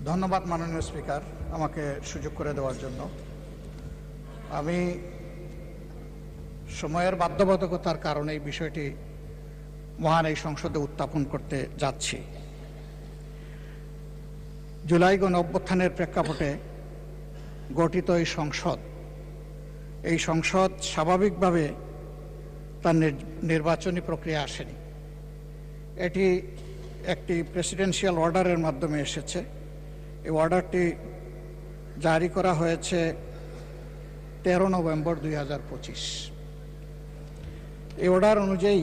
ধন্যবাদ মাননীয় স্পিকার, আমাকে সুযোগ করে দেওয়ার জন্য। আমি সময়ের বাধ্যবাধকতার কারণে এই বিষয়টি মহান এই সংসদে উত্থাপন করতে যাচ্ছি। জুলাই গণ অভ্যুত্থানের প্রেক্ষাপটে গঠিত এই সংসদ স্বাভাবিকভাবে তার নির্বাচনী প্রক্রিয়া আসেনি। এটি একটি প্রেসিডেন্সিয়াল অর্ডারের মাধ্যমে এসেছে। এই অর্ডারটি জারি করা হয়েছে 13 নভেম্বর 2025। এই অর্ডার অনুযায়ী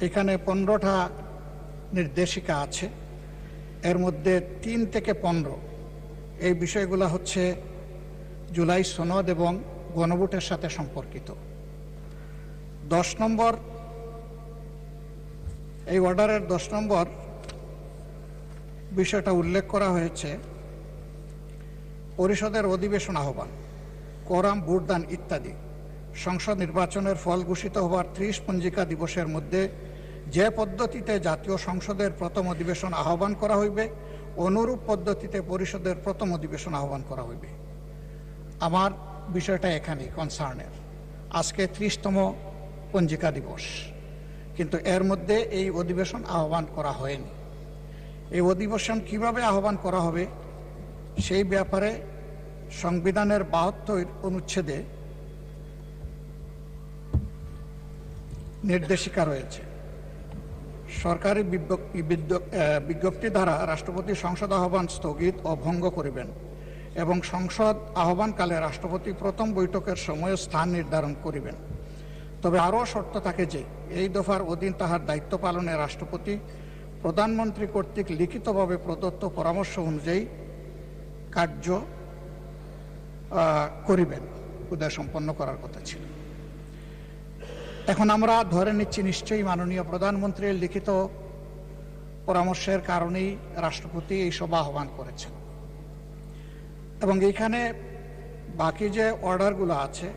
এখানে 15টা নির্দেশিকা আছে। এর মধ্যে 3 থেকে 15 এই বিষয়গুলো হচ্ছে জুলাই সনদ এবং গণভোটের সাথে সম্পর্কিত। 10 নম্বর এই অর্ডারের 10 নম্বর বিষয়টা উল্লেখ করা হয়েছে পরিষদের অধিবেশন আহ্বান, কোরাম, ভোটদান ইত্যাদি সংসদ নির্বাচনের ফল ঘোষিত হওয়ার 30 পঞ্জিকা দিবসের মধ্যে যে পদ্ধতিতে জাতীয় সংসদের প্রথম অধিবেশন আহ্বান করা হইবে, অনুরূপ পদ্ধতিতে পরিষদের প্রথম অধিবেশন আহ্বান করা হইবে। আমার বিষয়টা এখানেই কনসার্নের। আজকে 30তম পঞ্জিকা দিবস, কিন্তু এর মধ্যে এই অধিবেশন আহ্বান করা হয়নি। এই অধিবেশন কিভাবে আহ্বান করা হবে সেই ব্যাপারে সংবিধানের 72 অনুচ্ছেদে নির্দেশিকা রয়েছে। সরকারি বিজ্ঞপ্তি দ্বারা রাষ্ট্রপতি সংসদ আহ্বান স্থগিত ও ভঙ্গ করিবেন এবং সংসদ আহ্বানকালে রাষ্ট্রপতি প্রথম বৈঠকের সময় স্থান নির্ধারণ করিবেন। তবে আরও শর্ত থাকে যে এই দফার অধীন তাহার দায়িত্ব পালনে রাষ্ট্রপতি প্রধানমন্ত্রী কর্তৃক লিখিতভাবে প্রদত্ত পরামর্শ অনুযায়ী কার্য করিবেন। উদয় সম্পন্ন করার কথা ছিল। এখন আমরা ধরে নিচ্ছি নিশ্চয়ই মাননীয় প্রধানমন্ত্রীর লিখিত পরামর্শের কারণেই রাষ্ট্রপতি এই সভা আহ্বান করেছেন। এবং এইখানে বাকি যে অর্ডারগুলো আছে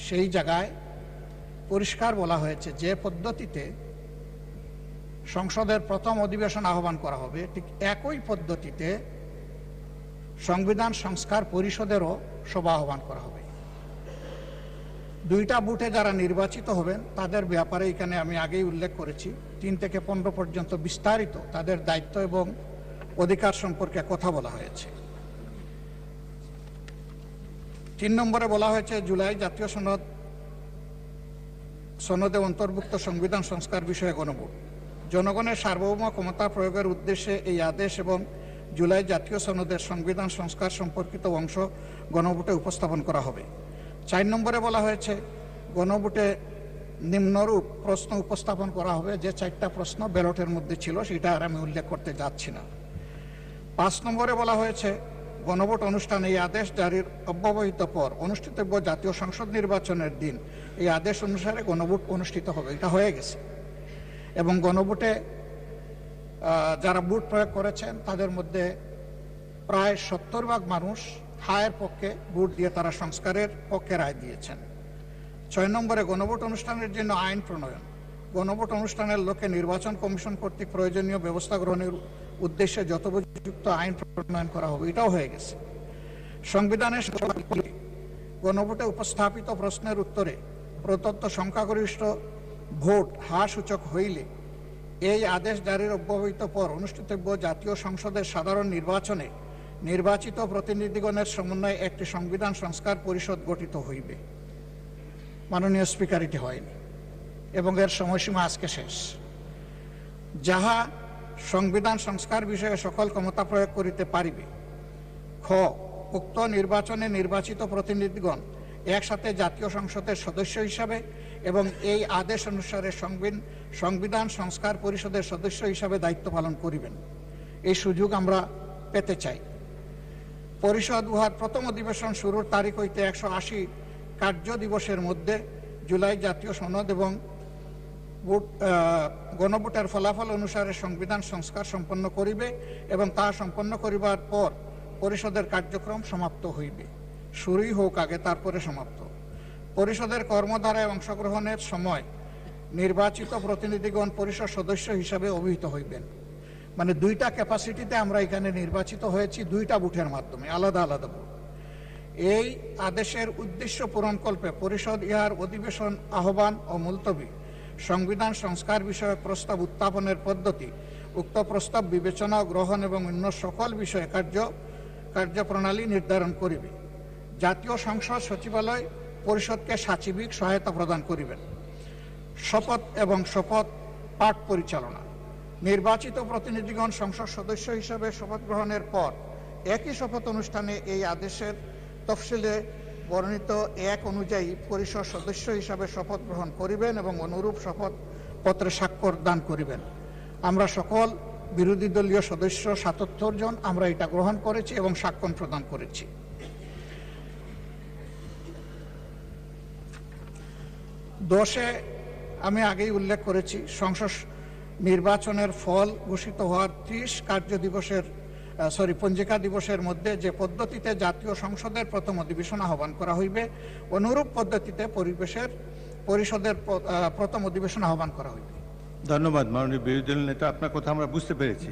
সেই জায়গায় পরিষ্কার বলা হয়েছে যে পদ্ধতিতে সংসদের প্রথম অধিবেশন আহ্বান করা হবে ঠিক একই পদ্ধতিতে সংবিধান সংস্কার পরিষদেরও সভা আহ্বান করা হবে। 2টা বুথে যারা নির্বাচিত হবেন তাদের ব্যাপারে এখানে আমি আগেই উল্লেখ করেছি। 3 থেকে 15 পর্যন্ত বিস্তারিত তাদের দায়িত্ব এবং অধিকার সম্পর্কে কথা বলা হয়েছে। 3 নম্বরে বলা হয়েছে জুলাই জাতীয় সনদে অন্তর্ভুক্ত সংবিধান সংস্কার বিষয়ে গণভোট। জনগণের সার্বভৌম ক্ষমতা প্রয়োগের উদ্দেশ্যে এই আদেশ এবং জুলাই জাতীয় সনদের সংবিধান সংস্কার সম্পর্কিত অংশ গণভোটে উপস্থাপন করা হবে। 4 নম্বরে বলা হয়েছে গণভোটে নিম্নরূপ প্রশ্ন উপস্থাপন করা হবে। যে 4টা প্রশ্ন ব্যালটের মধ্যে ছিল সেটা আর আমি উল্লেখ করতে যাচ্ছি না। 5 নম্বরে বলা হয়েছে গণভোট অনুষ্ঠানে এই আদেশ জারির অব্যবহিত পর অনুষ্ঠিতব্য জাতীয় সংসদ নির্বাচনের দিন এই আদেশ অনুসারে গণভোট অনুষ্ঠিত হবে। এটা হয়ে গেছে। এবং গণভোটে যারা ভোট প্রয়োগ করেছেন তাদের মধ্যে প্রায় 70% মানুষ হায়ের পক্ষে ভোট দিয়ে তারা সংস্কারের পক্ষে রায় দিয়েছেন। 6 নম্বরে গণভোট অনুষ্ঠানের জন্য আইন প্রণয়ন। গণভোট অনুষ্ঠানের লক্ষ্যে নির্বাচন কমিশন কর্তৃক প্রয়োজনীয় ব্যবস্থা গ্রহণের উদ্দেশ্যে যথোপযুক্ত আইন প্রণয়ন করা হবে। এটাও হয়ে গেছে। সংবিধানের গণভোটে উপস্থাপিত প্রশ্নের উত্তরে প্রদত্ত সংখ্যাগরিষ্ঠ ভোট হার সূচক হইলে এই আদেশ জারির অব্যবহিত পর অনুষ্ঠিতব্য জাতীয় সংসদের সাধারণ নির্বাচনে নির্বাচিত প্রতিনিধিগণের সমন্বয়ে একটি সংবিধান সংস্কার পরিষদ গঠিত হইবে। মাননীয় স্পিকার, এটি হয়নি এবং এর সময়সীমা আজকে শেষ। যাহা সংবিধান সংস্কার বিষয়ে সকল ক্ষমতা প্রয়োগ করিতে পারিবে। খ, উক্ত নির্বাচনে নির্বাচিত প্রতিনিধিগণ একসাথে জাতীয় সংসদের সদস্য হিসাবে এবং এই আদেশ অনুসারে সংবিধান সংস্কার পরিষদের সদস্য হিসাবে দায়িত্ব পালন করিবেন। এই সুযোগ আমরা পেতে চাই। পরিষদ উহার প্রথম অধিবেশন শুরুর তারিখ হইতে 180 কার্য দিবসের মধ্যে জুলাই জাতীয় সনদ এবং গণভোটের ফলাফল অনুসারে সংবিধান সংস্কার সম্পন্ন করিবে এবং তা সম্পন্ন করিবার পর পরিষদের কার্যক্রম সমাপ্ত হইবে। শুরুই হোক আগে, তারপরে সমাপ্ত। পরিষদের কর্মধারায় অংশগ্রহণের সময় নির্বাচিত প্রতিনিধিগণ পরিষদ সদস্য হিসাবে অভিহিত হইবেন। মানে দুইটা ক্যাপাসিটিতে আমরা এখানে নির্বাচিত হয়েছি, দুইটা বুথের মাধ্যমে, আলাদা আলাদা বুথ। এই আদেশের উদ্দেশ্য পূরণকল্পে পরিষদ ইহার অধিবেশন আহ্বান ও মুলতবি, সংবিধান সংস্কার বিষয়ক প্রস্তাব উত্থাপনের পদ্ধতি, উক্ত প্রস্তাব বিবেচনা গ্রহণ এবং অন্য সকল বিষয়ে কার্যপ্রণালী নির্ধারণ করিবে। জাতীয় সংসদ সচিবালয় পরিষদকে সাচিবিক সহায়তা প্রদান করিবেন। শপথ এবং শপথ পাঠ পরিচালনা, নির্বাচিত প্রতিনিধিগণ সংসদ সদস্য হিসাবে শপথ গ্রহণের পর একই শপথ অনুষ্ঠানে এই আদেশের তফসিলে বর্ণিত এক অনুযায়ী পরিষদ সদস্য হিসাবে শপথ গ্রহণ করিবেন এবং অনুরূপ শপথ পত্রে স্বাক্ষর দান করিবেন। আমরা সকল বিরোধী দলীয় সদস্য ৭৭ জন আমরা এটা গ্রহণ করেছি এবং স্বাক্ষর প্রদান করেছি। 10-এ আমি আগেই উল্লেখ করেছি, সংসদ নির্বাচনের ফল ঘোষিত হওয়ার 30 পঞ্জিকা দিবসের মধ্যে যে পদ্ধতিতে জাতীয় সংসদের প্রথম অধিবেশন আহ্বান করা হইবে, অনুরূপ পদ্ধতিতে পরিষদের প্রথম অধিবেশন আহ্বান করা হইবে। ধন্যবাদ মাননীয় বিরোধী দল নেতা, আপনার কথা আমরা বুঝতে পেরেছি।